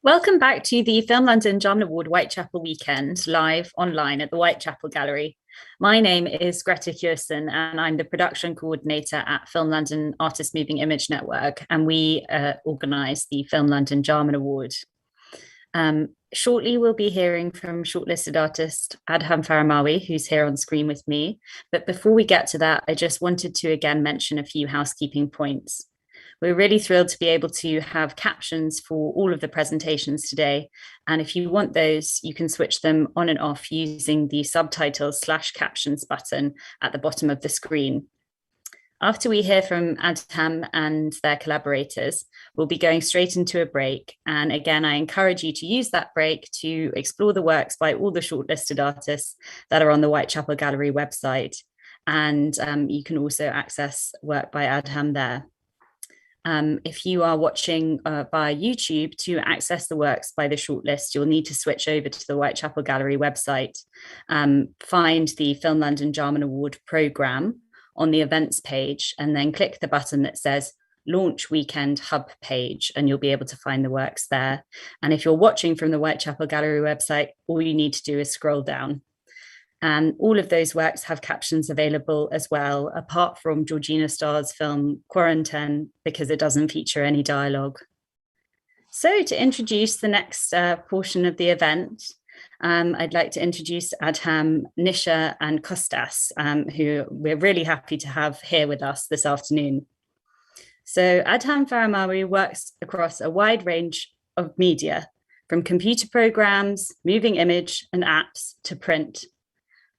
Welcome back to the Film London Jarman Award Whitechapel weekend, live online at the Whitechapel Gallery. My name is Greta Kjursen, and I'm the production coordinator at Film London Artist Moving Image Network, and we organise the Film London Jarman Award. Shortly, we'll be hearing from shortlisted artist Adham Faramawy, who's here on screen with me. But before we get to that, I just wanted to again mention a few housekeeping points. We're really thrilled to be able to have captions for all of the presentations today. And if you want those, you can switch them on and off using the subtitles/captions button at the bottom of the screen. After we hear from Adham and their collaborators, we'll be going straight into a break. And again, I encourage you to use that break to explore the works by all the shortlisted artists that are on the Whitechapel Gallery website. And you can also access work by Adham there. If you are watching via YouTube, to access the works by the shortlist, you'll need to switch over to the Whitechapel Gallery website, find the Film London Jarman Award programme on the events page, and then click the button that says Launch Weekend Hub page, and you'll be able to find the works there. And if you're watching from the Whitechapel Gallery website, all you need to do is scroll down. And all of those works have captions available as well, apart from Georgina Starr's film Quarantine, because it doesn't feature any dialogue. So to introduce the next portion of the event, I'd like to introduce Adham, Nisha and Kostas, who we're really happy to have here with us this afternoon. So Adham Faramawy works across a wide range of media, from computer programs, moving image and apps to print.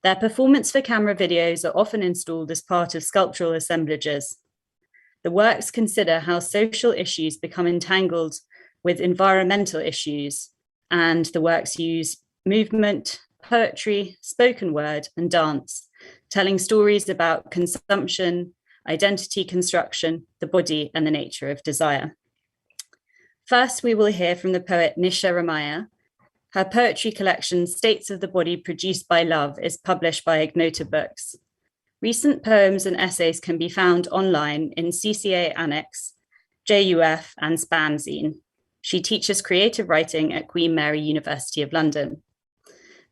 Their performance for camera videos are often installed as part of sculptural assemblages. The works consider how social issues become entangled with environmental issues, and the works use movement, poetry, spoken word, and dance, telling stories about consumption, identity construction, the body, and the nature of desire. First, we will hear from the poet Nisha Ramayya. Her poetry collection, States of the Body Produced by Love, is published by Ignota Books. Recent poems and essays can be found online in CCA Annex, JUF, and Spanzine. She teaches creative writing at Queen Mary University of London.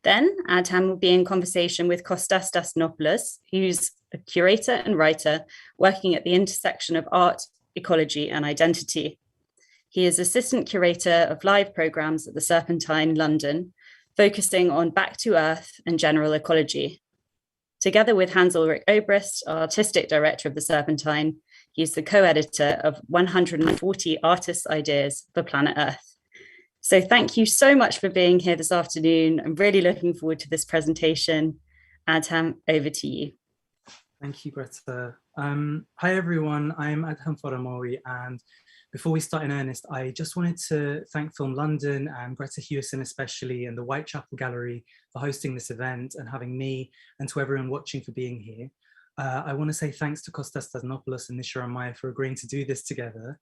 Then Adham will be in conversation with Kostas Stasinopoulos, who's a curator and writer working at the intersection of art, ecology, and identity. He is assistant curator of live programs at the Serpentine, London, focusing on back to earth and general ecology. Together with Hans Ulrich Obrist, artistic director of the Serpentine, he is the co-editor of 140 artists' ideas for planet Earth. So thank you so much for being here this afternoon. I'm really looking forward to this presentation. Adham, over to you. Thank you, Greta. Hi, everyone. I'm Adham Faramawy, and before we start in earnest, I just wanted to thank Film London and Greta Kjursen especially, and the Whitechapel Gallery for hosting this event and having me, and to everyone watching for being here. I want to say thanks to Kostas Stasinopoulos and Nisha Ramayya for agreeing to do this together.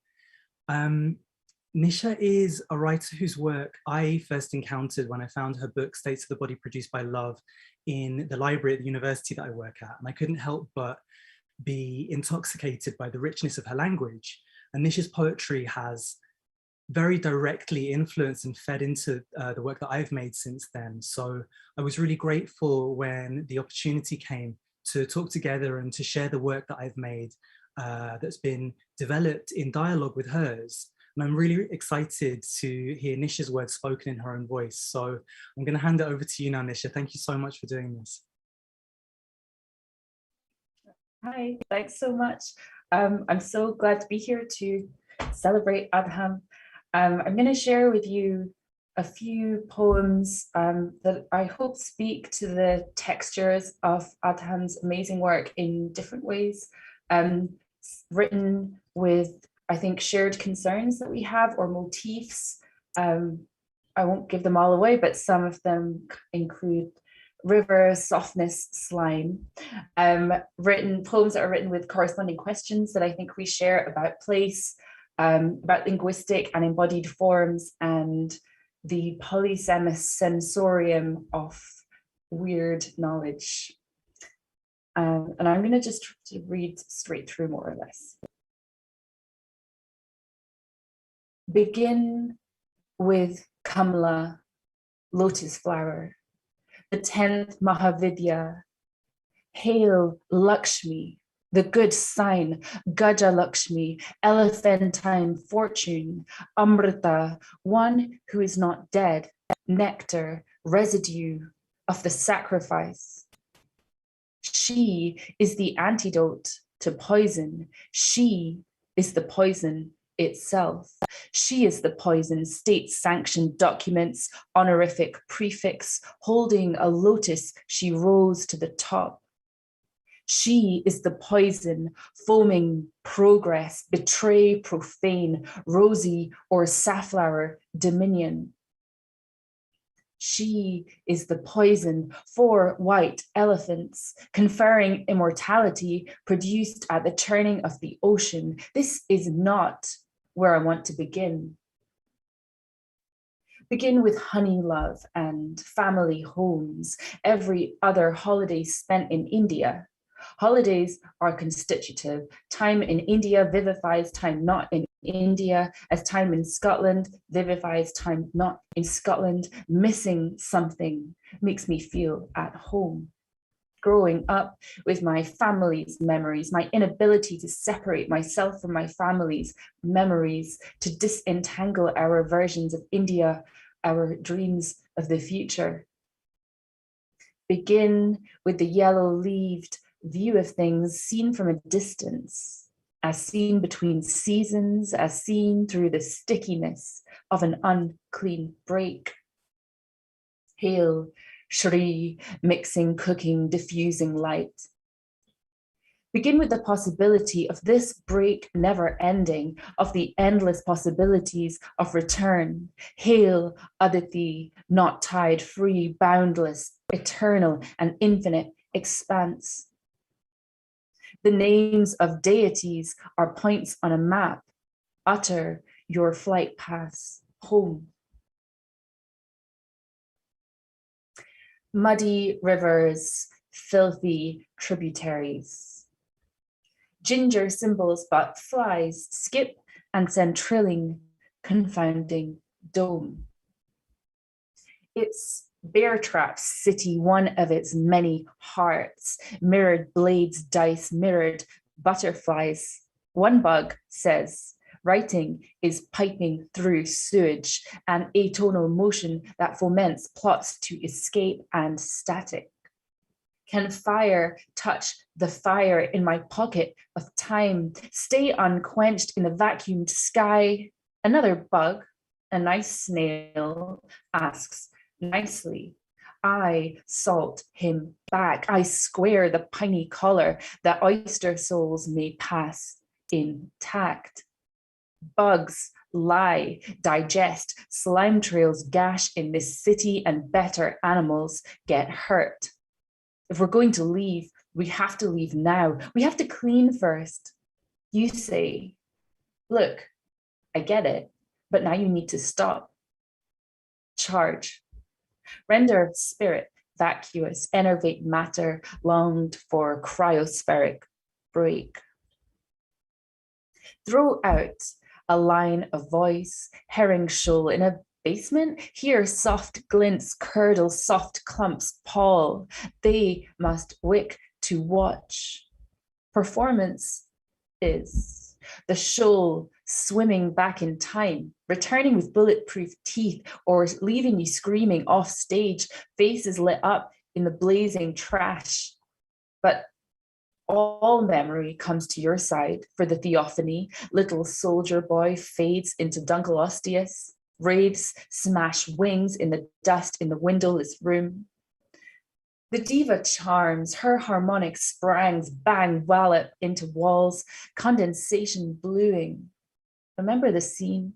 Nisha is a writer whose work I first encountered when I found her book, States of the Body Produced by Love, in the library at the university that I work at. And I couldn't help but be intoxicated by the richness of her language. And Nisha's poetry has very directly influenced and fed into the work that I've made since then. So I was really grateful when the opportunity came to talk together and to share the work that I've made that's been developed in dialogue with hers. And I'm really excited to hear Nisha's words spoken in her own voice. So I'm going to hand it over to you now, Nisha. Thank you so much for doing this. Hi, thanks so much. I'm so glad to be here to celebrate Adham. I'm going to share with you a few poems that I hope speak to the textures of Adham's amazing work in different ways, written with, I think, shared concerns that we have or motifs. I won't give them all away, but some of them include river, softness, slime. Poems that are written with corresponding questions that I think we share about place, about linguistic and embodied forms, and the polysemous sensorium of weird knowledge. And I'm going to just read straight through more or less. Begin with Kamla, lotus flower, the 10th Mahavidya. Hail Lakshmi, the good sign, Gaja Lakshmi, elephantine fortune, Amrita, one who is not dead, nectar, residue of the sacrifice. She is the antidote to poison. She is the poison itself. She is the poison, state-sanctioned documents, honorific prefix, holding a lotus, she rose to the top. She is the poison, foaming progress, betray, profane, rosy or safflower dominion. She is the poison for white elephants, conferring immortality produced at the turning of the ocean. This is not where I want to begin. Begin with honey love and family homes, every other holiday spent in India. Holidays are constitutive. Time in India vivifies time not in India, as time in Scotland vivifies time not in Scotland. Missing something makes me feel at home. Growing up with my family's memories, my inability to separate myself from my family's memories, to disentangle our versions of India, our dreams of the future. Begin with the yellow-leaved view of things seen from a distance, as seen between seasons, as seen through the stickiness of an unclean break. Hail, Shri, mixing, cooking, diffusing light. Begin with the possibility of this break never ending, of the endless possibilities of return. Hail, Aditi, not tied, free, boundless, eternal, and infinite expanse. The names of deities are points on a map. Utter your flight paths home. Muddy rivers, filthy tributaries. Ginger symbols, but flies skip and send trilling, confounding dome. It's Bear Trap City, one of its many hearts, mirrored blades, dice, mirrored butterflies. One bug says, writing is piping through sewage, an atonal motion that foments plots to escape and static. Can fire touch the fire in my pocket of time, stay unquenched in the vacuumed sky? Another bug, a nice snail, asks, nicely. I salt him back. I square the piney collar that oyster souls may pass intact. Bugs lie, digest, slime trails gash in this city, and better animals get hurt. If we're going to leave, we have to leave now. We have to clean first. You say, look, I get it, but now you need to stop. Charge. Render spirit vacuous, enervate matter longed for cryospheric break. Throw out a line of voice, herring shoal in a basement. Here soft glints curdle, soft clumps pall. They must wick to watch. Performance is the shoal swimming back in time, returning with bulletproof teeth, or leaving you screaming off stage, faces lit up in the blazing trash. But all memory comes to your side for the theophany. Little soldier boy fades into Dunkel Ostius. Wraiths smash wings in the dust in the windowless room. The diva charms, her harmonic sprangs bang wallop into walls, condensation bluing. Remember the scene?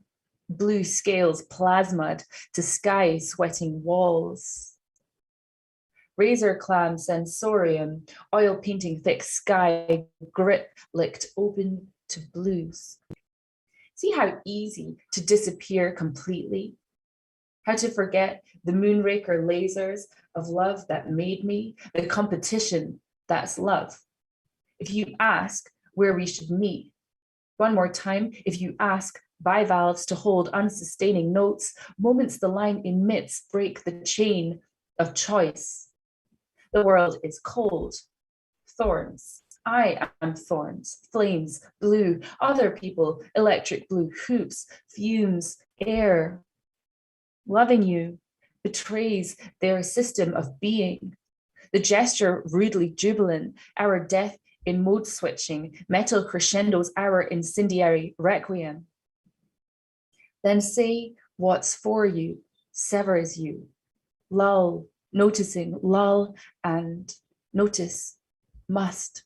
Blue scales plasmad to sky sweating walls. Razor clam sensorium, oil painting thick sky, grit licked open to blues. See how easy to disappear completely? How to forget the moonraker lasers of love that made me, the competition that's love. If you ask where we should meet, one more time, if you ask bivalves to hold unsustaining notes, moments the line emits break the chain of choice. The world is cold, thorns. I am thorns, flames, blue, other people, electric blue, hoops, fumes, air. Loving you betrays their system of being. The gesture rudely jubilant, our death in mode switching, metal crescendos, our incendiary requiem. Then say what's for you, severs you. Lull, noticing, lull, and notice, must.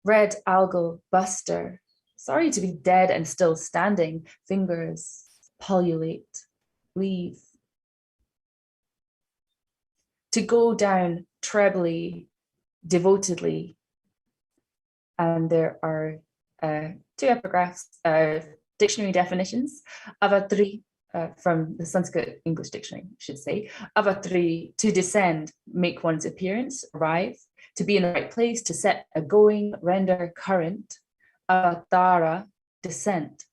Red algal buster, sorry to be dead and still standing, fingers, pullulate, leave. To go down trebly, devotedly. And there are 2 epigraphs, dictionary definitions. Avatri, from the Sanskrit English dictionary, I should say. Avatri, to descend, make one's appearance, arrive, to be in the right place, to set a going, render current. Avatara, descent,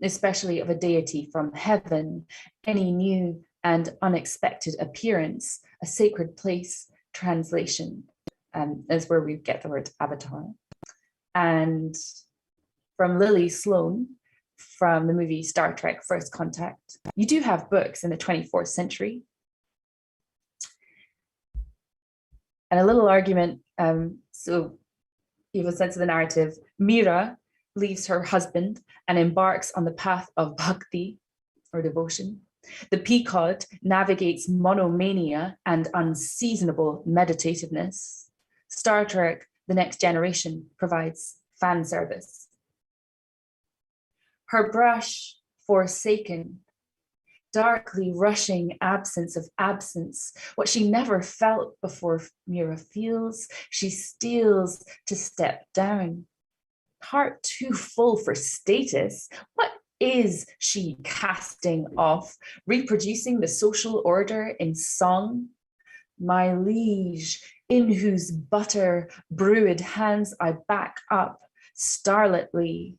especially of a deity from heaven, any new and unexpected appearance, a sacred place, translation, is where we get the word avatar. And from Lily Sloan, from the movie Star Trek First Contact, you do have books in the 24th century. And a little argument, so you have a sense of the narrative. Mira leaves her husband and embarks on the path of bhakti, or devotion. The peacock navigates monomania and unseasonable meditativeness. Star Trek The Next Generation provides fan service. Her brush forsaken, darkly rushing absence of absence, what she never felt before Mira feels, she steals to step down. Heart too full for status, what is she casting off, reproducing the social order in song? My liege, in whose butter brewed hands I back up, starletly,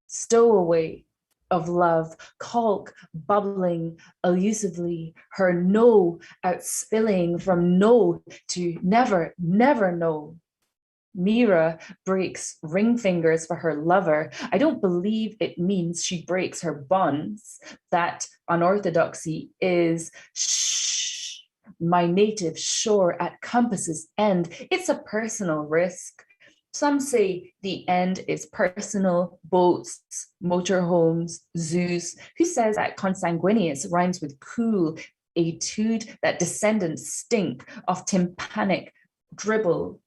stowaway of love, caulk bubbling elusively, her no outspilling from no to never, never know. Mira breaks ring fingers for her lover. I don't believe it means she breaks her bonds. That unorthodoxy is shh, my native shore at compass's end. It's a personal risk. Some say the end is personal, boats, motorhomes, zoos. Who says that consanguineous rhymes with cool, etude, that descendants stink of tympanic dribble?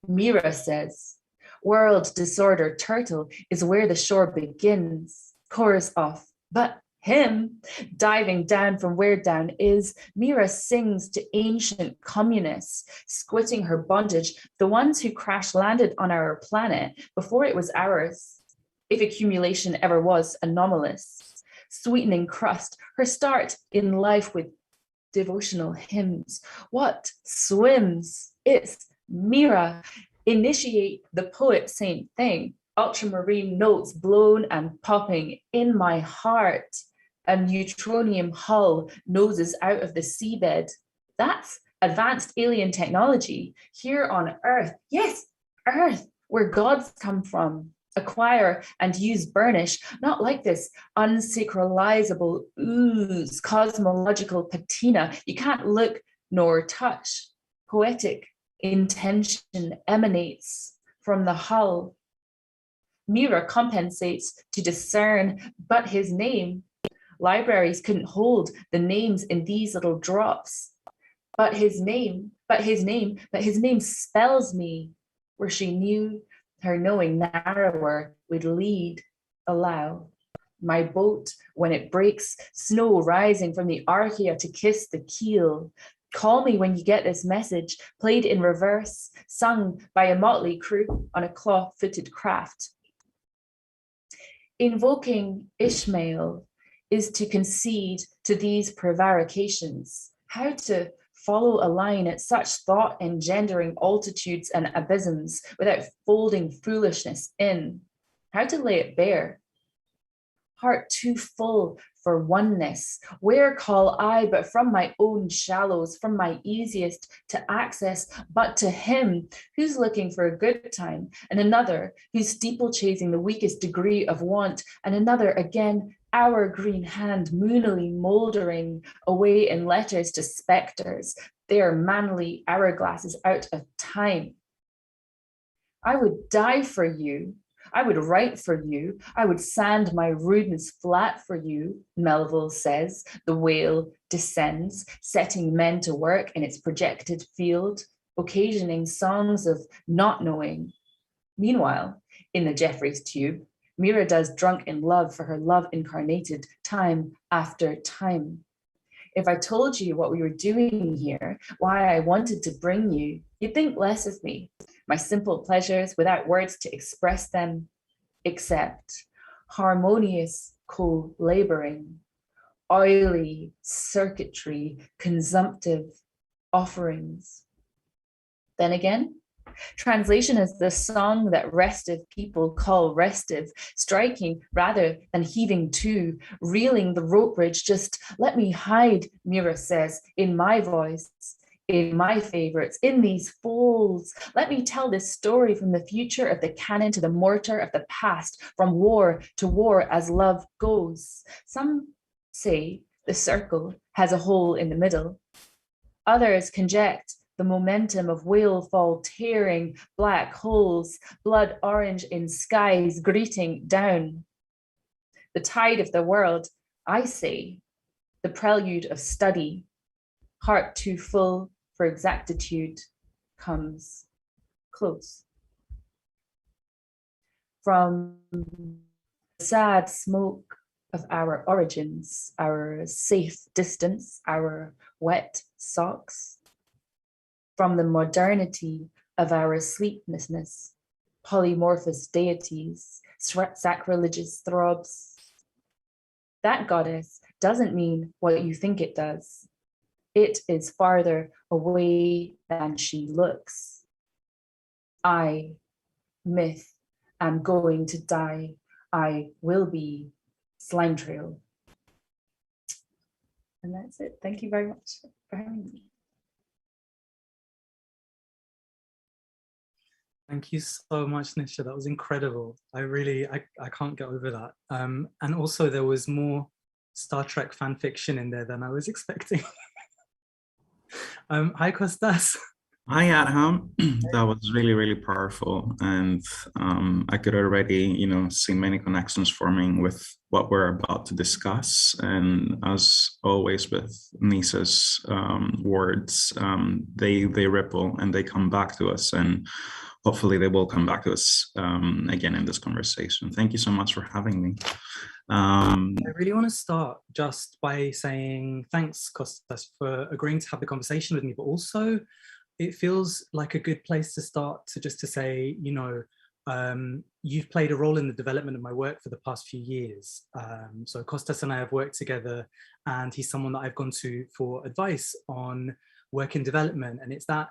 Mira says, world disorder turtle is where the shore begins. Chorus off, but him diving down from where down is. Mira sings to ancient communists, squitting her bondage, the ones who crash landed on our planet before it was ours, if accumulation ever was anomalous. Sweetening crust, her start in life with devotional hymns. What swims? It's Mira. Initiate the poet, same thing. Ultramarine notes blown and popping in my heart. A neutronium hull noses out of the seabed. That's advanced alien technology here on Earth. Yes, Earth, where gods come from. Acquire and use burnish, not like this unsacralizable ooze, cosmological patina. You can't look nor touch. Poetic intention emanates from the hull. Mira compensates to discern, but his name. Libraries couldn't hold the names in these little drops. But his name spells me where she knew her knowing narrower would lead, allow. My boat, when it breaks, snow rising from the archaea to kiss the keel. Call me when you get this message, played in reverse, sung by a motley crew on a claw-footed craft. Invoking Ishmael is to concede to these prevarications, how to follow a line at such thought-engendering altitudes and abysms without folding foolishness in, how to lay it bare, heart too full for oneness. Where call I but from my own shallows, from my easiest to access, but to him who's looking for a good time, and another who's steeplechasing the weakest degree of want, and another again, our green hand moonily mouldering away in letters to spectres, their manly hourglasses out of time. I would die for you. I would write for you. I would sand my rudeness flat for you, Melville says. The whale descends, setting men to work in its projected field, occasioning songs of not knowing. Meanwhile, in the Jeffreys tube, Mira does drunk in love for her love incarnated time after time. If I told you what we were doing here, why I wanted to bring you, you'd think less of me, my simple pleasures without words to express them, except harmonious co-laboring, oily circuitry, consumptive offerings. Then again, translation is the song that restive people call restive, striking rather than heaving to, reeling the rope bridge. Just let me hide, Mira says, in my voice, in my favorites, in these folds. Let me tell this story from the future of the cannon to the mortar of the past, from war to war as love goes. Some say the circle has a hole in the middle. Others conject the momentum of whale fall tearing black holes, blood orange in skies greeting down. The tide of the world, I say, the prelude of study, heart too full for exactitude, comes close. From the sad smoke of our origins, our safe distance, our wet socks, from the modernity of our sleeplessness, polymorphous deities, sacrilegious throbs. That goddess doesn't mean what you think it does. It is farther away than she looks. I, myth, am going to die. I will be slime trail. And that's it. Thank you very much for having me. Thank you so much, Nisha. That was incredible. I can't get over that. And also there was more Star Trek fan fiction in there than I was expecting. Hi, Kostas. Hi, Adham. That was really, really powerful. And I could already, see many connections forming with what we're about to discuss. And as always with Nisha's words, they ripple and they come back to us. And hopefully they will come back to us again in this conversation. Thank you so much for having me. I really want to start just by saying thanks, Kostas, for agreeing to have the conversation with me, but also it feels like a good place to start to say, you've played a role in the development of my work for the past few years. So Kostas and I have worked together, and he's someone that I've gone to for advice on work in development. And it's that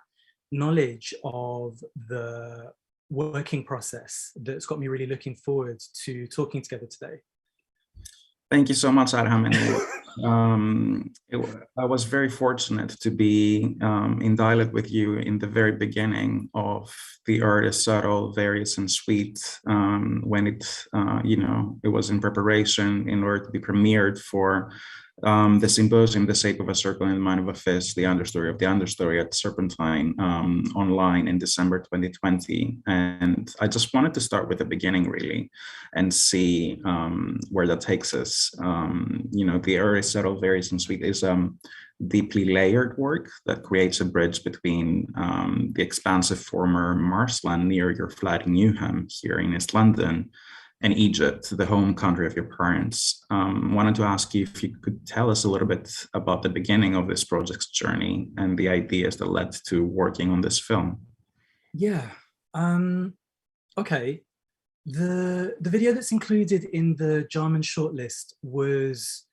knowledge of the working process that's got me really looking forward to talking together today. Thank you so much, Adham. I was very fortunate to be in dialogue with you in the very beginning of The Art is Subtle, Various and Sweet, when it was in preparation in order to be premiered for the symposium, The Shape of a Circle in the Mind of a Fish, the understory of the understory at Serpentine online in December 2020. And I just wanted to start with the beginning, really, and see where that takes us. The Art is Subtle, Various and Sweet is deeply layered work that creates a bridge between the expansive former marshland near your flat in Newham here in East London and Egypt, the home country of your parents. Wanted to ask you if you could tell us a little bit about the beginning of this project's journey and the ideas that led to working on this film. Yeah, okay. The video that's included in the Jarman shortlist was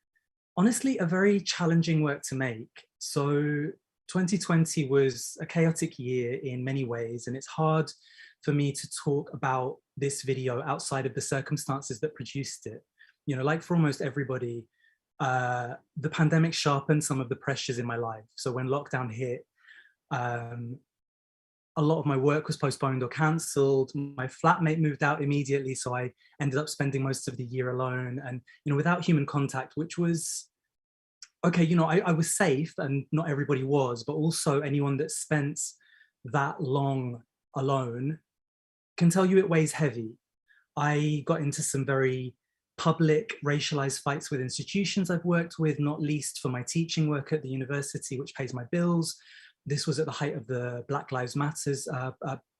honestly a very challenging work to make. So 2020 was a chaotic year in many ways, and it's hard for me to talk about this video outside of the circumstances that produced it. you know, like for almost everybody, the pandemic sharpened some of the pressures in my life. So when lockdown hit, a lot of my work was postponed or cancelled. My flatmate moved out immediately, so I ended up spending most of the year alone and, you know, without human contact, which was, okay, you know, I was safe and not everybody was, but also anyone that spent that long alone can tell you it weighs heavy. I got into some very public racialized fights with institutions I've worked with, not least for my teaching work at the university, which pays my bills. This was at the height of the Black Lives Matters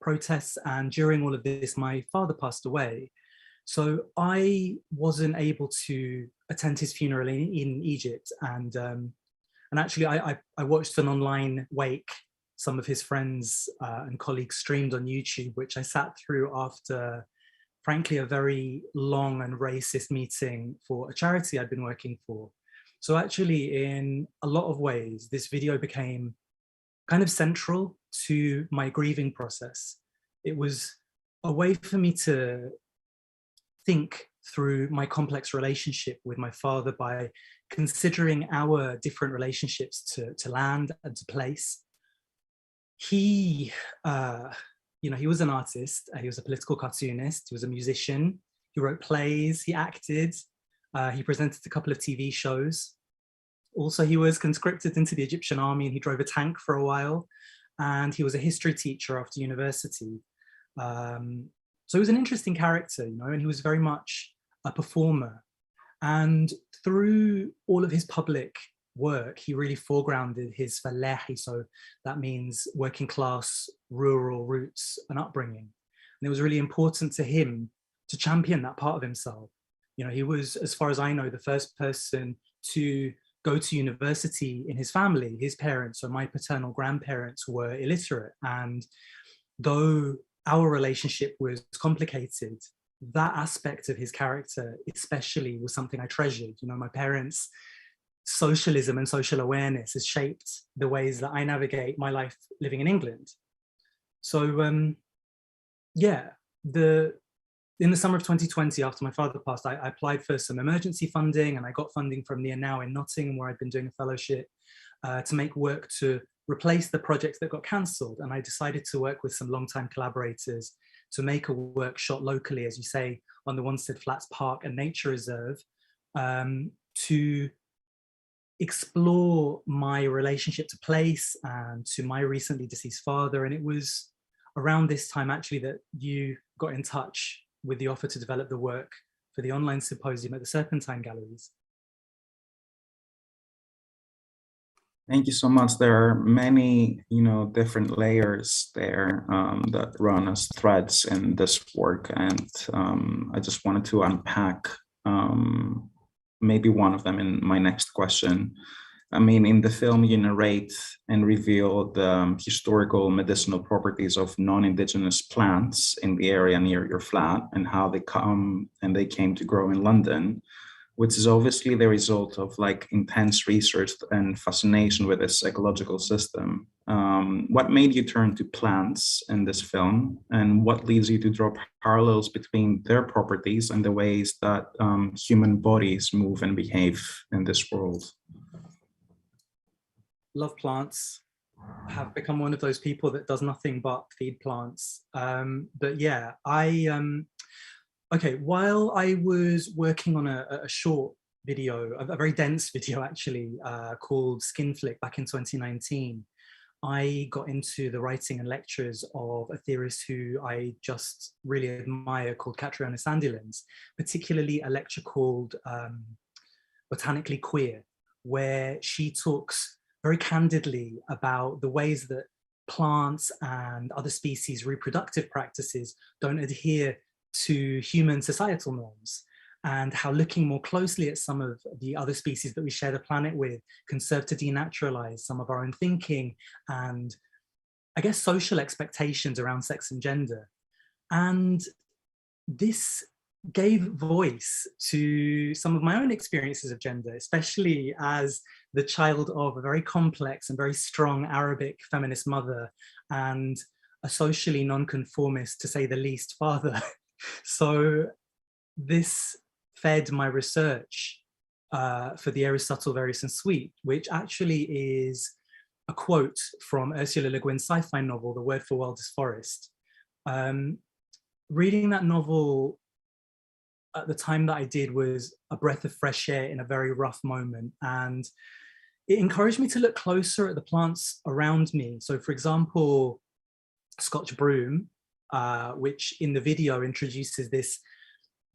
protests. And during all of this, my father passed away. So I wasn't able to attend his funeral in Egypt. And actually I watched an online wake. Some of his friends and colleagues streamed on YouTube, which I sat through after, frankly, a very long and racist meeting for a charity I'd been working for. So actually, in a lot of ways, this video became kind of central to my grieving process. It was a way for me to think through my complex relationship with my father by considering our different relationships to land and to place. He, you know, he was an artist, he was a political cartoonist, he was a musician, he wrote plays, he acted, he presented a couple of TV shows. Also, he was conscripted into the Egyptian army and he drove a tank for a while. And he was a history teacher after university. So he was an interesting character, you know, and he was very much a performer. And through all of his public work, he really foregrounded his falahi, so that means working class, rural roots and upbringing. And it was really important to him to champion that part of himself. You know, he was, as far as I know, the first person to go to university in his family. His parents, so my paternal grandparents, were illiterate. And though our relationship was complicated, that aspect of his character especially was something I treasured. You know, my parents' socialism and social awareness has shaped the ways that I navigate my life living in England. So yeah, in the summer of 2020, after my father passed, I applied for some emergency funding, and I got funding from Near Now in Nottingham, where I'd been doing a fellowship, to make work to replace the projects that got cancelled. And I decided to work with some longtime collaborators to make a work shot locally, as you say, on the Wanstead Flats Park and Nature Reserve, to explore my relationship to place and to my recently deceased father. And it was around this time actually that you got in touch with the offer to develop the work for the online symposium at the Serpentine Galleries. Thank you so much. There are many, you know, different layers there that run as threads in this work, and I just wanted to unpack maybe one of them in my next question. I mean, in the film, you narrate and reveal the historical medicinal properties of non-Indigenous plants in the area near your flat and how they came to grow in London, which is obviously the result of like intense research and fascination with this ecological system. What made you turn to plants in this film, and what leads you to draw parallels between their properties and the ways that human bodies move and behave in this world? Love plants. Have become one of those people that does nothing but feed plants. But yeah, okay, while I was working on a short video, a very dense video actually, called Skin Flick back in 2019, I got into the writing and lectures of a theorist who I just really admire called Catriona Sandilands, particularly a lecture called Botanically Queer, where she talks very candidly about the ways that plants and other species' reproductive practices don't adhere to human societal norms, and how looking more closely at some of the other species that we share the planet with can serve to denaturalize some of our own thinking and, I guess, social expectations around sex and gender. And this gave voice to some of my own experiences of gender, especially as the child of a very complex and very strong Arabic feminist mother and a socially nonconformist, to say the least, father. So this fed my research for the Aristotle, Various and Sweet, which actually is a quote from Ursula Le Guin's sci-fi novel, The Word for World is Forest. Reading that novel at the time that I did was a breath of fresh air in a very rough moment. And it encouraged me to look closer at the plants around me. So for example, Scotch broom, which in the video introduces this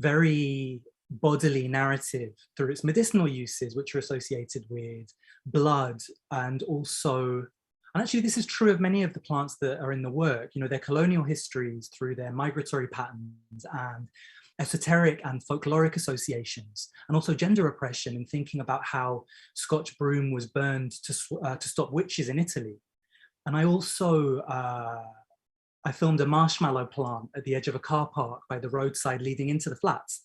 very bodily narrative through its medicinal uses, which are associated with blood, and also, and actually this is true of many of the plants that are in the work, you know, their colonial histories through their migratory patterns and esoteric and folkloric associations, and also gender oppression, and thinking about how Scotch broom was burned to stop witches in Italy. And I also, I filmed a marshmallow plant at the edge of a car park by the roadside leading into the flats.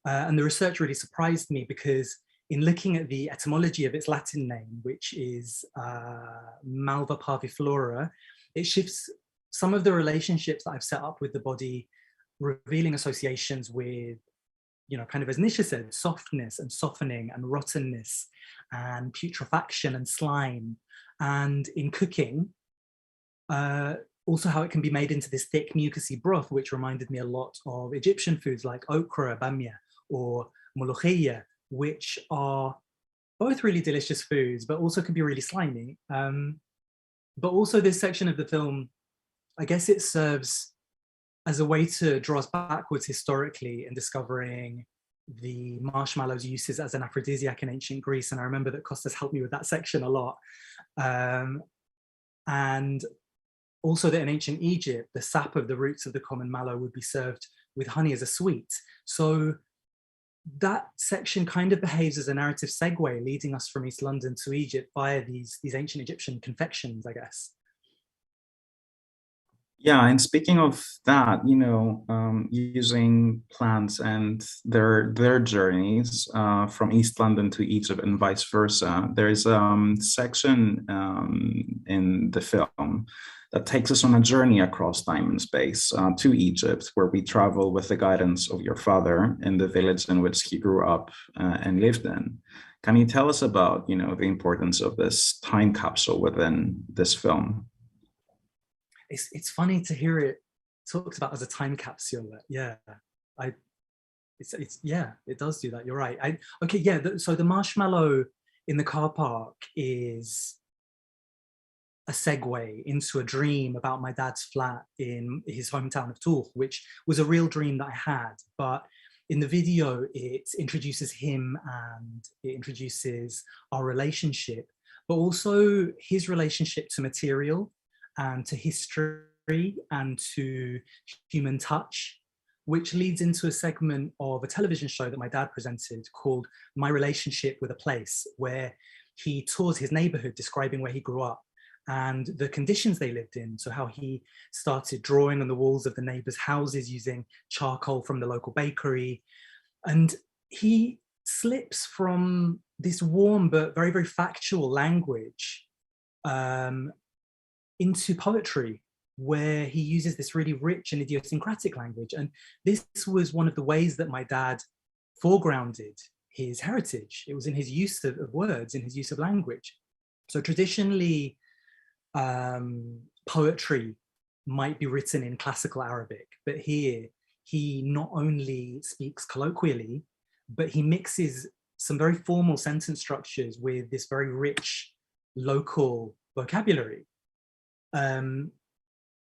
And the research really surprised me, because in looking at the etymology of its Latin name, which is Malva parviflora, it shifts some of the relationships that I've set up with the body, revealing associations with, you know, kind of, as Nisha said, softness and softening and rottenness and putrefaction and slime. And in cooking, also how it can be made into this thick mucousy broth, which reminded me a lot of Egyptian foods like okra, bamia, or molokhia, which are both really delicious foods, but also can be really slimy. But also this section of the film, I guess it serves as a way to draw us backwards historically in discovering the marshmallow's uses as an aphrodisiac in ancient Greece. And I remember that Kostas helped me with that section a lot. And also that in ancient Egypt, the sap of the roots of the common mallow would be served with honey as a sweet. So that section kind of behaves as a narrative segue, leading us from East London to Egypt via these ancient Egyptian confections, I guess. Yeah, and speaking of that, you know, using plants and their journeys from East London to Egypt and vice versa, there's a section in the film that takes us on a journey across time and space to Egypt, where we travel with the guidance of your father in the village in which he grew up and lived in. Can you tell us about, you know, the importance of this time capsule within this film? It's funny to hear it talked about as a time capsule. Yeah, yeah, it does do that. You're right. Okay, yeah. So the marshmallow in the car park is a segue into a dream about my dad's flat in his hometown of Tours, which was a real dream that I had. But in the video, it introduces him and it introduces our relationship, but also his relationship to material and to history and to human touch, which leads into a segment of a television show that my dad presented called My Relationship with a Place, where he tours his neighborhood, describing where he grew up and the conditions they lived in. So how he started drawing on the walls of the neighbors' houses using charcoal from the local bakery. And he slips from this warm but very, very factual language into poetry, where he uses this really rich and idiosyncratic language. And this was one of the ways that my dad foregrounded his heritage. It was in his use of words, in his use of language. So traditionally, poetry might be written in classical Arabic, but here he not only speaks colloquially, but he mixes some very formal sentence structures with this very rich local vocabulary. And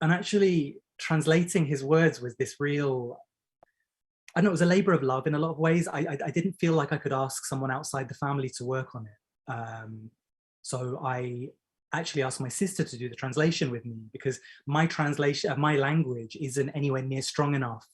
actually translating his words was this real, I don't know, it was a labor of love in a lot of ways. I didn't feel like I could ask someone outside the family to work on it. So I actually asked my sister to do the translation with me, because my translation of my language isn't anywhere near strong enough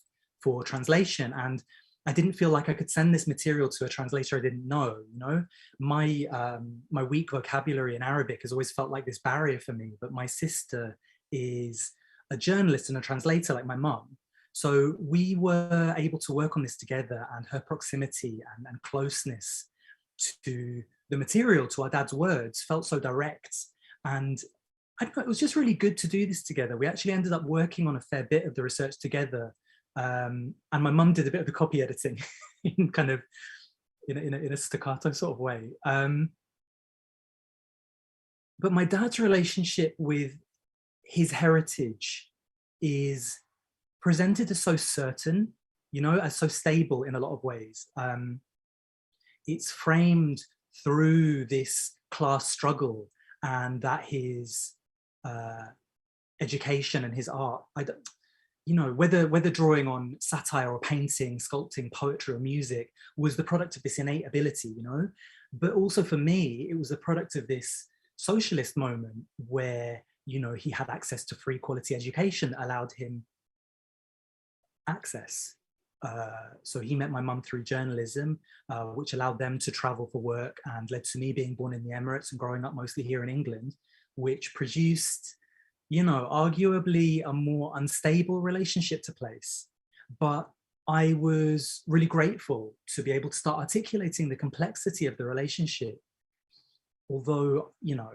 for translation. And I didn't feel like I could send this material to a translator I didn't know, you know? My weak vocabulary in Arabic has always felt like this barrier for me, but my sister is a journalist and a translator like my mum. So we were able to work on this together, and her proximity and closeness to the material, to our dad's words, felt so direct. And I don't know, it was just really good to do this together. We actually ended up working on a fair bit of the research together, And my mum did a bit of the copy editing in kind of in a staccato sort of way. But my dad's relationship with his heritage is presented as so certain, you know, as so stable in a lot of ways. It's framed through this class struggle, and that his education and his art, you know, whether drawing on satire or painting, sculpting, poetry or music, was the product of this innate ability, you know. But also for me, it was the product of this socialist moment where, you know, he had access to free quality education that allowed him access. So he met my mum through journalism, which allowed them to travel for work and led to me being born in the Emirates and growing up mostly here in England, which produced, you know, arguably a more unstable relationship to place. But I was really grateful to be able to start articulating the complexity of the relationship. Although, you know,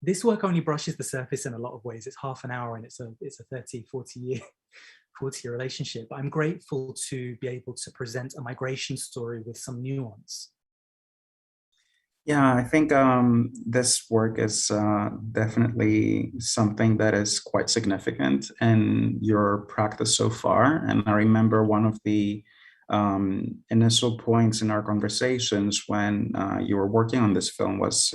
this work only brushes the surface in a lot of ways. It's half an hour and it's a 30, 40-year relationship. But I'm grateful to be able to present a migration story with some nuance. Yeah, I think this work is definitely something that is quite significant in your practice so far. And I remember one of the initial points in our conversations when you were working on this film was,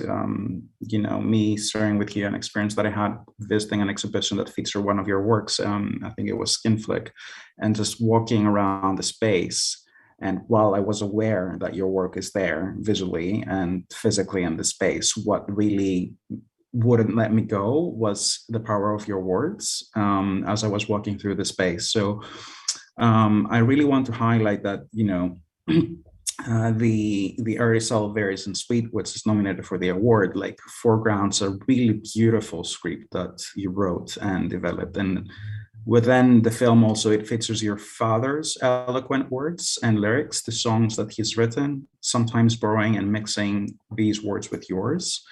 you know, me sharing with you an experience that I had visiting an exhibition that featured one of your works. I think it was Skin Flick, and just walking around the space. And while I was aware that your work is there visually and physically in the space, what really wouldn't let me go was the power of your words as I was walking through the space. So I really want to highlight that, you know, the Aristotle Varies and Sweet, which is nominated for the award, like foregrounds a really beautiful script that you wrote and developed. And within the film also, it features your father's eloquent words and lyrics to songs that he's written, sometimes borrowing and mixing these words with yours.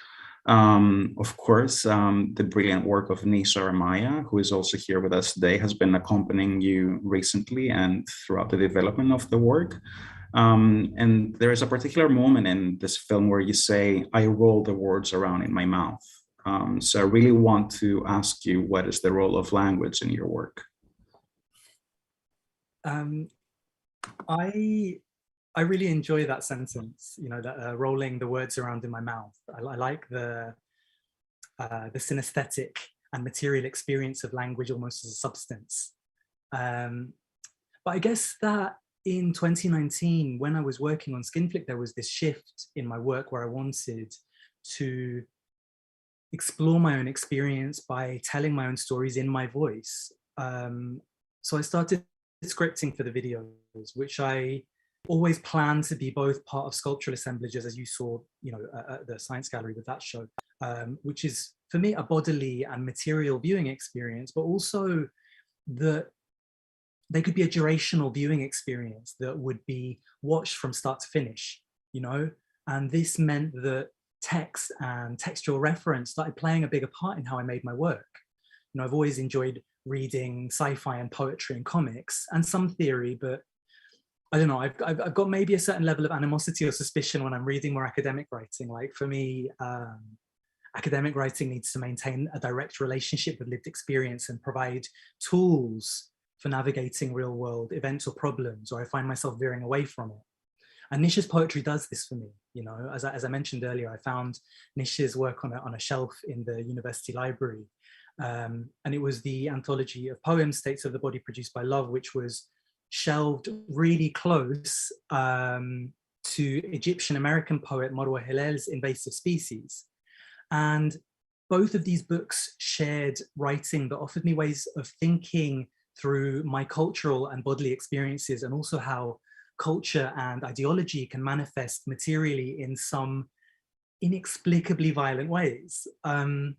Of course, the brilliant work of Nisha Ramayya, who is also here with us today, has been accompanying you recently and throughout the development of the work. And there is a particular moment in this film where you say, "I roll the words around in my mouth." So I really want to ask you, what is the role of language in your work? I really enjoy that sentence, you know, that rolling the words around in my mouth. I like the synesthetic and material experience of language almost as a substance. But I guess that in 2019, when I was working on Skin Flick, there was this shift in my work where I wanted to explore my own experience by telling my own stories in my voice. So I started scripting for the videos, which I always planned to be both part of sculptural assemblages, as you saw, you know, at the Science Gallery with that show, which is for me a bodily and material viewing experience, but also that they could be a durational viewing experience that would be watched from start to finish, you know. And this meant that text and textual reference started playing a bigger part in how I made my work. You know, I've always enjoyed reading sci-fi and poetry and comics and some theory, but I don't know, I've got maybe a certain level of animosity or suspicion when I'm reading more academic writing. Like for me, academic writing needs to maintain a direct relationship with lived experience and provide tools for navigating real world events or problems, or I find myself veering away from it. And Nisha's poetry does this for me. You know, as I mentioned earlier, I found Nisha's work on a shelf in the university library. And it was the anthology of poems, States of the Body Produced by Love, which was shelved really close to Egyptian-American poet Marwa Hilal's Invasive Species. And both of these books shared writing that offered me ways of thinking through my cultural and bodily experiences, and also how culture and ideology can manifest materially in some inexplicably violent ways. Marwa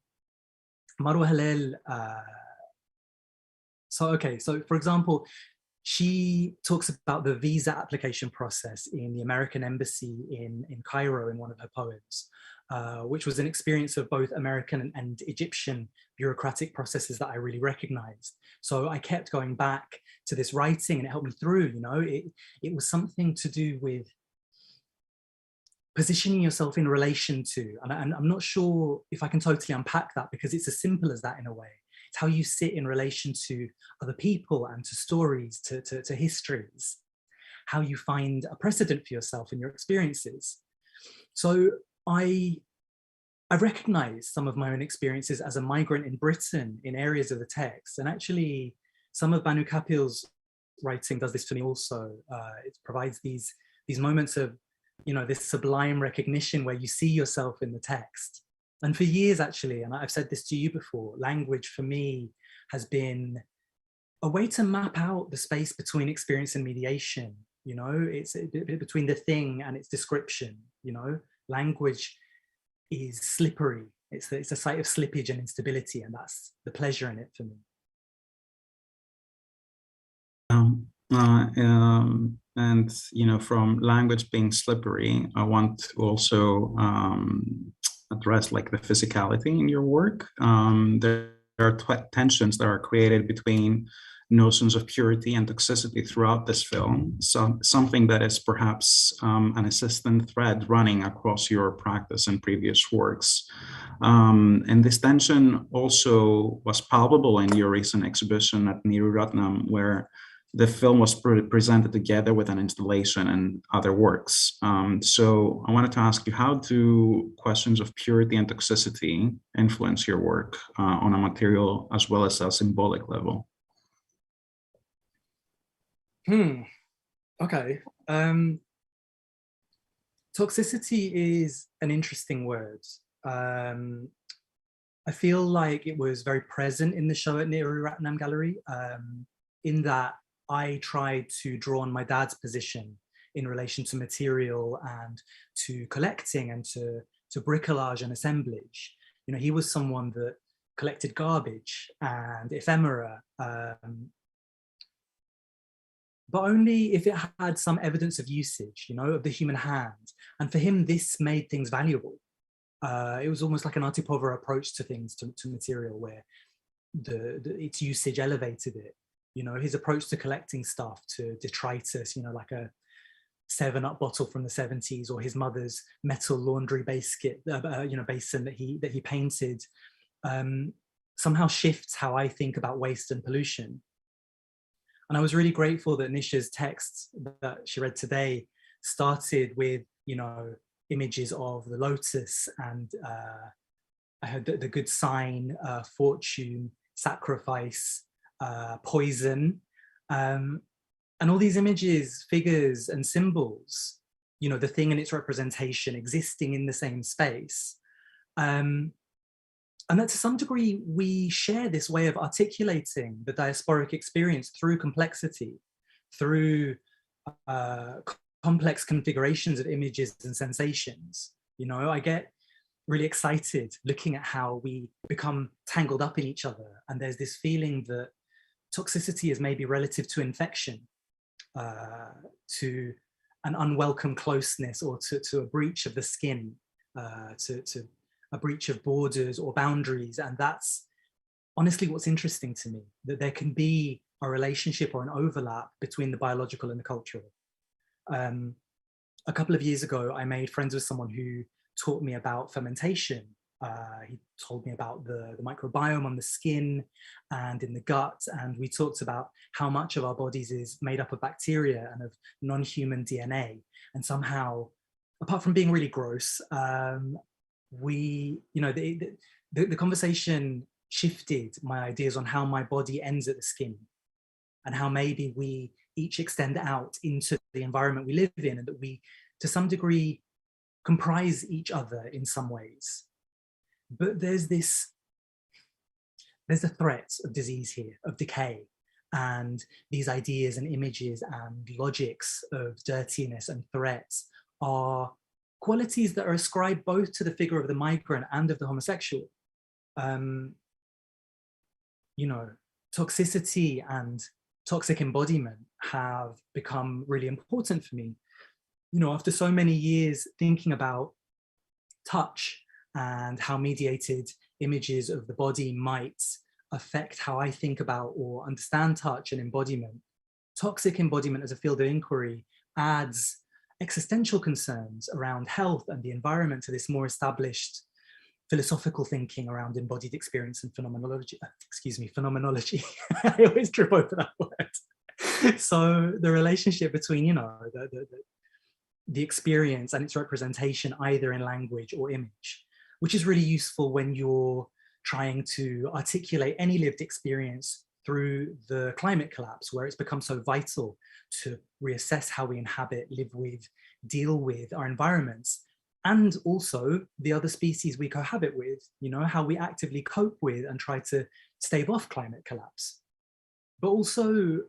Hilal, so for example, she talks about the visa application process in the American embassy in Cairo in one of her poems, which was an experience of both American and Egyptian bureaucratic processes that I really recognized. So I kept going back to this writing and it helped me through, you know, it was something to do with positioning yourself in relation to, and I'm not sure if I can totally unpack that because it's as simple as that in a way. It's how you sit in relation to other people and to stories, to histories, how you find a precedent for yourself in your experiences. So I recognize some of my own experiences as a migrant in Britain in areas of the text. And actually some of Banu Kapil's writing does this for me also. It provides these moments of, you know, this sublime recognition where you see yourself in the text. And for years, actually, and I've said this to you before, language for me has been a way to map out the space between experience and mediation. You know, it's between the thing and its description. You know, language is slippery. It's a site of slippage and instability, and that's the pleasure in it for me. And you know, from language being slippery, I want to also address like the physicality in your work. There are tensions that are created between notions of purity and toxicity throughout this film. So something that is perhaps an assistant thread running across your practice and previous works. And this tension also was palpable in your recent exhibition at Niru Ratnam, where the film was presented together with an installation and other works. So I wanted to ask you, how do questions of purity and toxicity influence your work on a material as well as a symbolic level? Okay. Toxicity is an interesting word. I feel like it was very present in the show at Niru Ratnam Gallery, in that I tried to draw on my dad's position in relation to material and to collecting and to bricolage and assemblage. You know, he was someone that collected garbage and ephemera, but only if it had some evidence of usage, you know, of the human hand. And for him, this made things valuable. It was almost like an arte povera approach to things, to material, where its usage elevated it. You know, his approach to collecting stuff, to detritus, you know, like a 7-Up bottle from the 70s, or his mother's metal laundry basin that he painted, somehow shifts how I think about waste and pollution. And I was really grateful that Nisha's text that she read today started with, you know, images of the lotus and I heard the good sign, fortune, sacrifice, poison, and all these images, figures and symbols, you know, the thing and its representation existing in the same space. And that to some degree, we share this way of articulating the diasporic experience through complexity, through complex configurations of images and sensations. You know, I get really excited looking at how we become tangled up in each other. And there's this feeling that toxicity is maybe relative to infection, to an unwelcome closeness, or to a breach of the skin, to a breach of borders or boundaries. And that's honestly what's interesting to me, that there can be a relationship or an overlap between the biological and the cultural. A couple of years ago, I made friends with someone who taught me about fermentation. He told me about the microbiome on the skin and in the gut, and we talked about how much of our bodies is made up of bacteria and of non-human DNA. And somehow, apart from being really gross, we, you know, the conversation shifted my ideas on how my body ends at the skin, and how maybe we each extend out into the environment we live in, and that we, to some degree, comprise each other in some ways. But there's a threat of disease here, of decay, and these ideas and images and logics of dirtiness and threats are qualities that are ascribed both to the figure of the migrant and of the homosexual. You know, toxicity and toxic embodiment have become really important for me. You know, after so many years thinking about touch and how mediated images of the body might affect how I think about or understand touch and embodiment, toxic embodiment as a field of inquiry adds existential concerns around health and the environment to this more established philosophical thinking around embodied experience and phenomenology. Phenomenology. I always trip over that word. So the relationship between, you know, the experience and its representation either in language or image, which is really useful when you're trying to articulate any lived experience through the climate collapse, where it's become so vital to reassess how we inhabit, live with, deal with our environments, and also the other species we cohabit with, you know, how we actively cope with and try to stave off climate collapse. But also,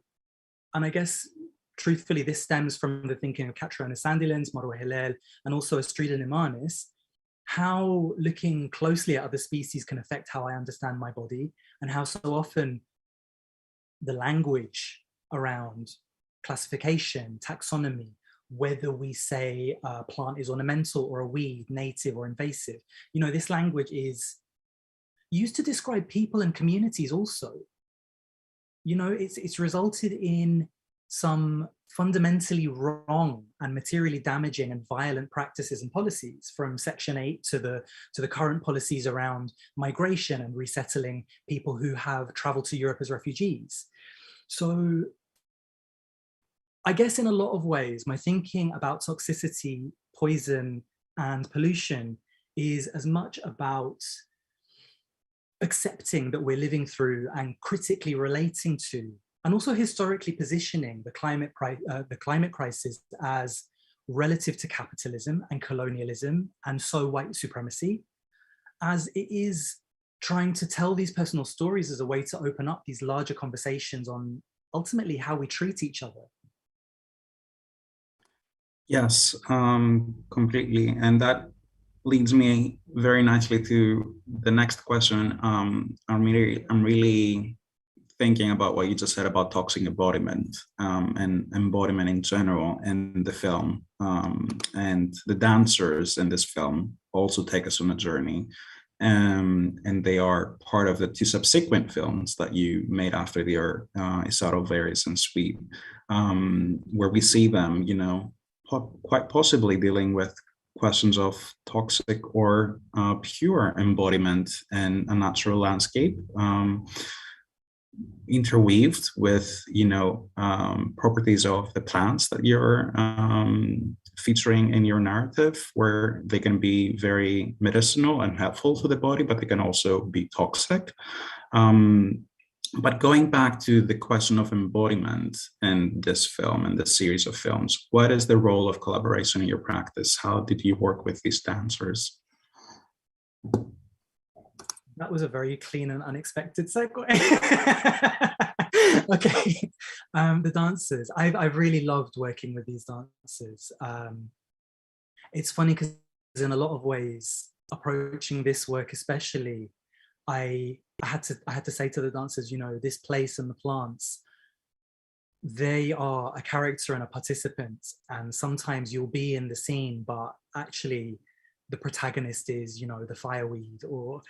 and I guess truthfully, this stems from the thinking of Catriona Sandylins, Marwa Hillel, and also Astrida Nimanis, how looking closely at other species can affect how I understand my body, and how so often the language around classification, taxonomy, whether we say a plant is ornamental or a weed, native or invasive, you know, this language is used to describe people and communities also. You know, it's resulted in some fundamentally wrong and materially damaging and violent practices and policies, from Section 8 to the current policies around migration and resettling people who have traveled to Europe as refugees. So I guess in a lot of ways, my thinking about toxicity, poison, and pollution is as much about accepting that we're living through and critically relating to, and also historically positioning the climate crisis as relative to capitalism and colonialism and so white supremacy, as it is trying to tell these personal stories as a way to open up these larger conversations on ultimately how we treat each other. Yes, completely. And that leads me very nicely to the next question. I'm really thinking about what you just said about toxic embodiment and embodiment in general in the film. And the dancers in this film also take us on a journey. And they are part of the two subsequent films that you made after their Subtle, Various, and Sweet, where we see them, you know, quite possibly dealing with questions of toxic or pure embodiment in a natural landscape, interweaved with, you know, properties of the plants that you're featuring in your narrative, where they can be very medicinal and helpful to the body, but they can also be toxic. But going back to the question of embodiment in this film and this series of films, what is the role of collaboration in your practice? How did you work with these dancers? That was a very clean and unexpected segue. Okay, the dancers. I've really loved working with these dancers. It's funny because in a lot of ways, approaching this work especially, I had to say to the dancers, you know, this place and the plants, they are a character and a participant, and sometimes you'll be in the scene, but actually the protagonist is, you know, the fireweed, or,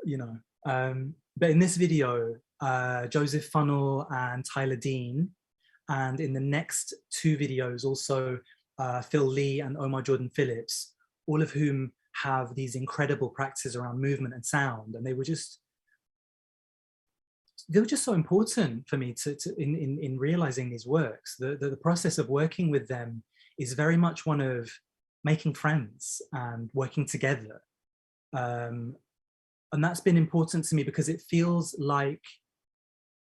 you know. But in this video, Joseph Funnell and Tyler Dean, and in the next two videos also Phil Lee and Omar Jordan Phillips, all of whom have these incredible practices around movement and sound, and they were just so important for me in realizing these works. The process of working with them is very much one of making friends and working together, and that's been important to me because it feels like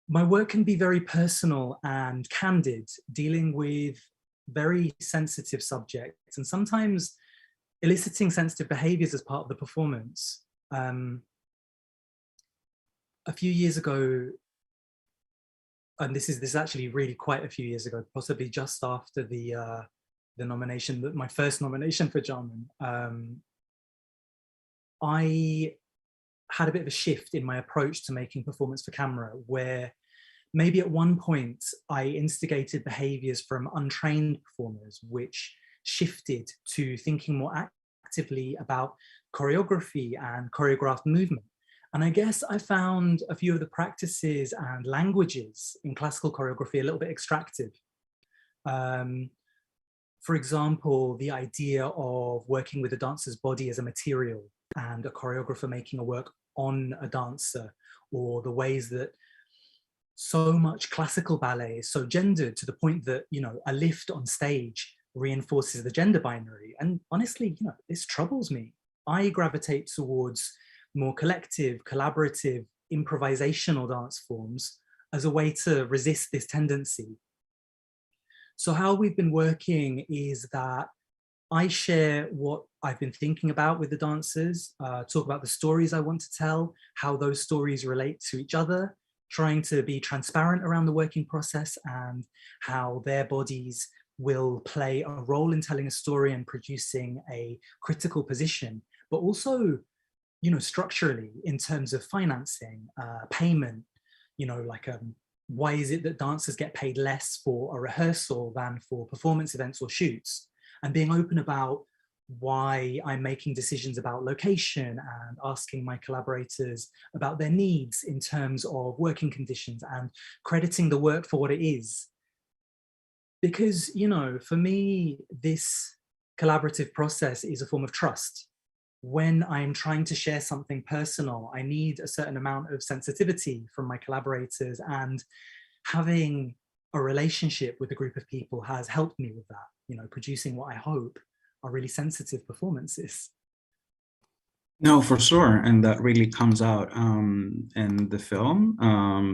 my work can be very personal and candid, dealing with very sensitive subjects and sometimes eliciting sensitive behaviors as part of the performance. A few years ago, and this is actually really quite a few years ago, possibly just after the nomination, my first nomination for Jarman, I had a bit of a shift in my approach to making performance for camera, where maybe at one point I instigated behaviors from untrained performers, which shifted to thinking more actively about choreography and choreographed movement. And I guess I found a few of the practices and languages in classical choreography a little bit extractive. For example, the idea of working with a dancer's body as a material and a choreographer making a work on a dancer, or the ways that so much classical ballet is so gendered to the point that, you know, a lift on stage reinforces the gender binary. And honestly, you know, this troubles me. I gravitate towards more collective, collaborative, improvisational dance forms as a way to resist this tendency. So how we've been working is that I share what I've been thinking about with the dancers, talk about the stories I want to tell, how those stories relate to each other, trying to be transparent around the working process and how their bodies will play a role in telling a story and producing a critical position, but also, you know, structurally in terms of financing, payment, you know, like why is it that dancers get paid less for a rehearsal than for performance events or shoots? And being open about why I'm making decisions about location and asking my collaborators about their needs in terms of working conditions and crediting the work for what it is. Because, you know, for me, this collaborative process is a form of trust. When I'm trying to share something personal, I need a certain amount of sensitivity from my collaborators, and having a relationship with a group of people has helped me with that, you know, producing what I hope are really sensitive performances. No, for sure, and that really comes out in the film,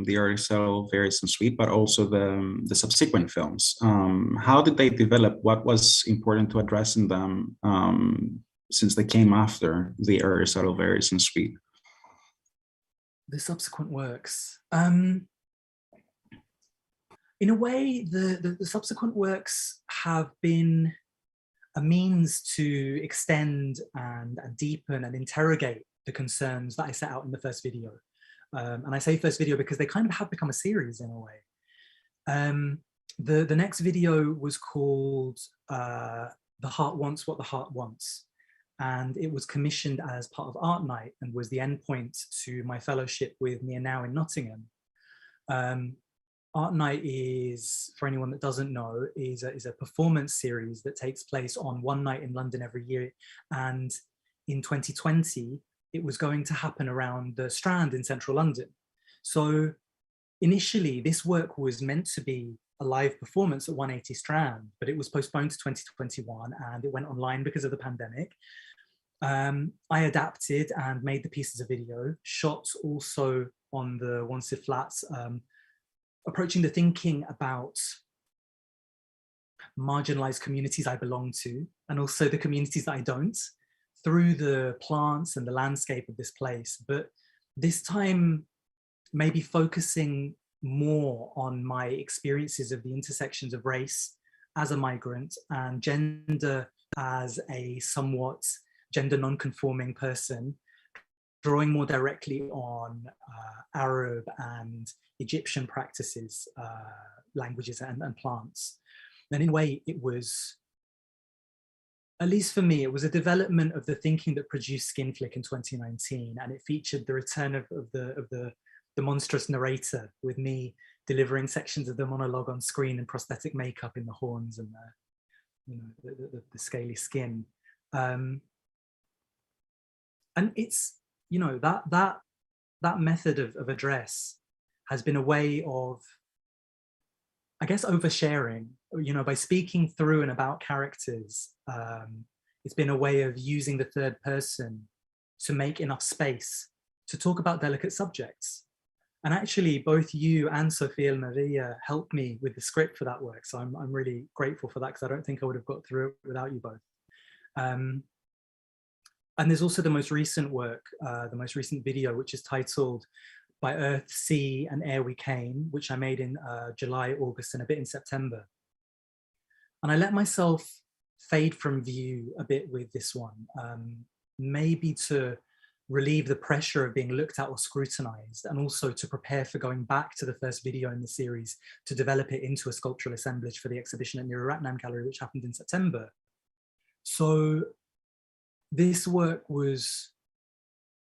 the Aristotle, Various and Sweet, but also the subsequent films. How did they develop? What was important to address in them since they came after the Aristotle, Various and Sweet? The subsequent works. In a way, the subsequent works have been a means to extend and deepen and interrogate the concerns that I set out in the first video. And I say first video because they kind of have become a series in a way. The next video was called The Heart Wants What the Heart Wants. And it was commissioned as part of Art Night and was the endpoint to my fellowship with Mia Now in Nottingham. Art Night is, for anyone that doesn't know, is a performance series that takes place on one night in London every year. And in 2020, it was going to happen around the Strand in central London. So initially, this work was meant to be a live performance at 180 Strand, but it was postponed to 2021 and it went online because of the pandemic. I adapted and made the piece as a video, shot also on the Wanstead Flats, approaching the thinking about marginalized communities I belong to, and also the communities that I don't, through the plants and the landscape of this place. But this time, maybe focusing more on my experiences of the intersections of race as a migrant and gender as a somewhat gender non-conforming person, drawing more directly on Arab and Egyptian practices, languages and plants. And in a way, it was, at least for me, it was a development of the thinking that produced Skinflick in 2019, and it featured the return of the monstrous narrator, with me delivering sections of the monologue on screen and prosthetic makeup in the horns and the scaly skin. And it's, you know, that method of address has been a way of, I guess, oversharing, you know, by speaking through and about characters. It's been a way of using the third person to make enough space to talk about delicate subjects. And actually, both you and Sophia Al-Maria helped me with the script for that work. So I'm really grateful for that, because I don't think I would have got through it without you both. And there's also the most recent work, the most recent video, which is titled By Earth, Sea and Air We Came, which I made in July, August, and a bit in September. And I let myself fade from view a bit with this one, maybe to relieve the pressure of being looked at or scrutinized, and also to prepare for going back to the first video in the series to develop it into a sculptural assemblage for the exhibition at Niraratnam Gallery, which happened in September. So this work was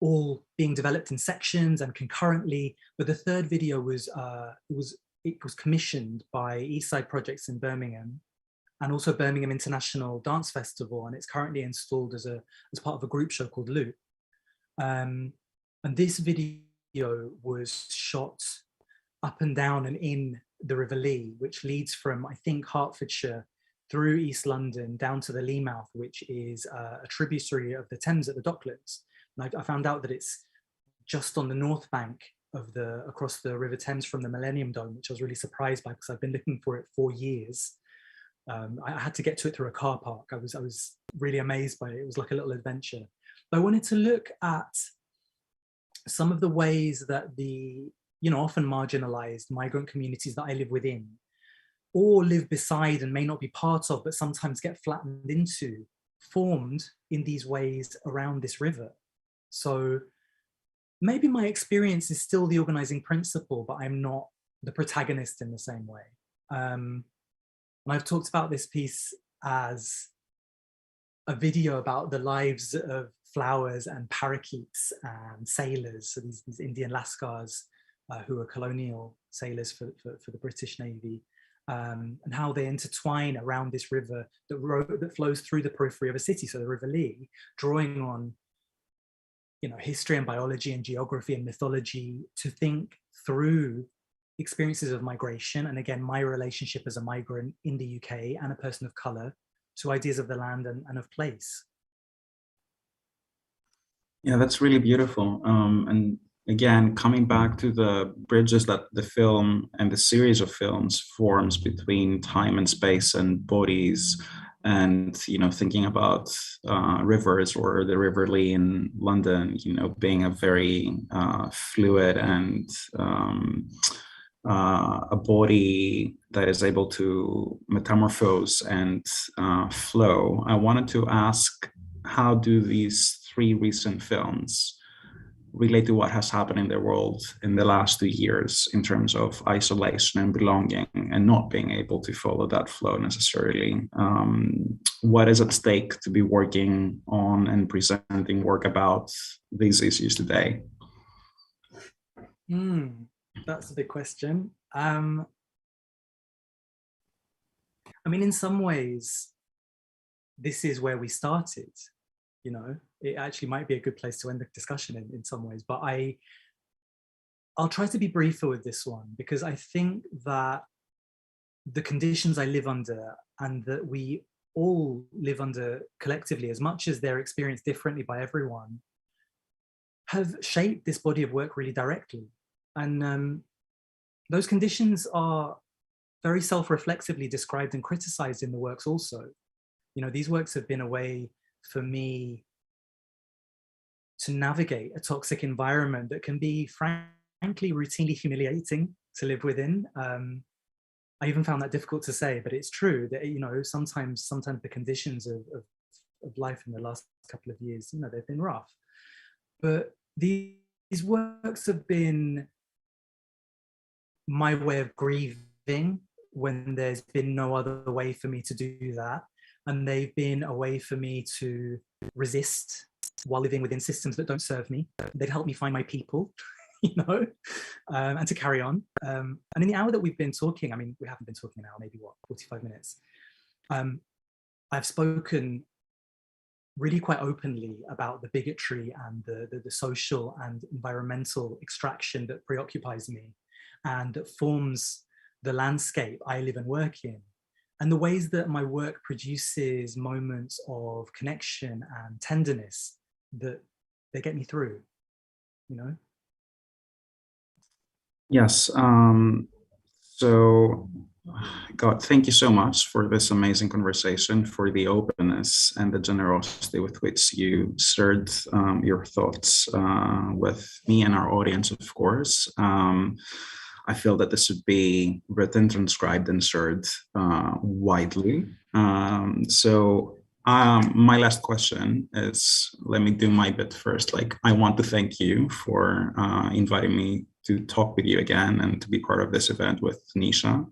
all being developed in sections and concurrently, but the third video was it was commissioned by Eastside Projects in Birmingham and also Birmingham International Dance Festival, and it's currently installed as part of a group show called Loop. And this video was shot up and down and in the River Lee, which leads from, I think, Hertfordshire through East London down to the Lee mouth, which is a tributary of the Thames at the Docklands. And I found out that it's just on the north bank of across the River Thames from the Millennium Dome, which I was really surprised by because I've been looking for it for years. I had to get to it through a car park. I was really amazed by it. It was like a little adventure. But I wanted to look at some of the ways that the, often marginalized migrant communities that I live within, or live beside and may not be part of, but sometimes get flattened into, formed in these ways around this river. So maybe my experience is still the organizing principle, but I'm not the protagonist in the same way. And I've talked about this piece as a video about the lives of flowers and parakeets and sailors, so these Indian lascars who are colonial sailors for the British Navy, and how they intertwine around this river that flows through the periphery of a city, so the River Lee, drawing on history and biology and geography and mythology to think through experiences of migration, and again, my relationship as a migrant in the UK and a person of colour to ideas of the land and of place. Yeah, that's really beautiful. And again, coming back to the bridges that the film and the series of films forms between time and space and bodies, and thinking about rivers, or the River Lee in London, being a very fluid and a body that is able to metamorphose and flow. I wanted to ask, how do these three recent films relate to what has happened in the world in the last 2 years in terms of isolation and belonging and not being able to follow that flow necessarily? What is at stake to be working on and presenting work about these issues today? That's a big question. I mean, in some ways, this is where we started. It actually might be a good place to end the discussion in some ways, but I'll try to be briefer with this one, because I think that the conditions I live under, and that we all live under collectively, as much as they're experienced differently by everyone, have shaped this body of work really directly. And those conditions are very self-reflexively described and criticized in the works also. These works have been a way for me to navigate a toxic environment that can be frankly routinely humiliating to live within. I even found that difficult to say, but it's true that sometimes the conditions of life in the last couple of years, they've been rough. But these works have been my way of grieving when there's been no other way for me to do that. And they've been a way for me to resist while living within systems that don't serve me. They've helped me find my people, and to carry on. And in the hour that we've been talking, I mean, we haven't been talking an hour, maybe 45 minutes. I've spoken really quite openly about the bigotry and the social and environmental extraction that preoccupies me and that forms the landscape I live and work in. And the ways that my work produces moments of connection and tenderness that they get me through, Yes. So, God, thank you so much for this amazing conversation, for the openness and the generosity with which you shared your thoughts with me and our audience, of course. I feel that this should be written, transcribed, and shared widely. So My last question is, let me do my bit first. Like, I want to thank you for inviting me to talk with you again and to be part of this event with Nisha.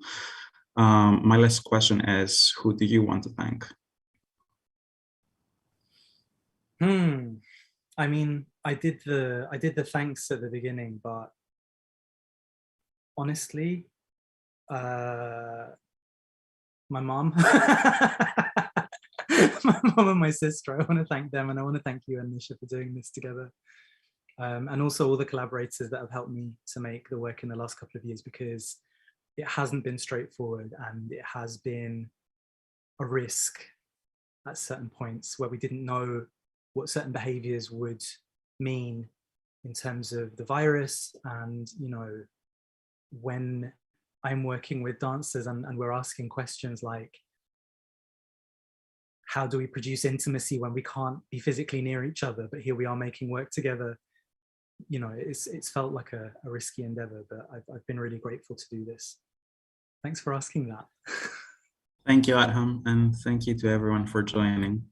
My last question is, who do you want to thank? I mean, I did the thanks at the beginning, but honestly, my mom, my mom and my sister, I want to thank them, and I want to thank you and Nisha for doing this together. And also all the collaborators that have helped me to make the work in the last couple of years, because it hasn't been straightforward and it has been a risk at certain points where we didn't know what certain behaviors would mean in terms of the virus. And, you know, when I'm working with dancers and we're asking questions like, how do we produce intimacy when we can't be physically near each other, but here we are making work together? You know, it's felt like a risky endeavor, but I've been really grateful to do this. Thanks for asking that. Thank you, Adham, and thank you to everyone for joining.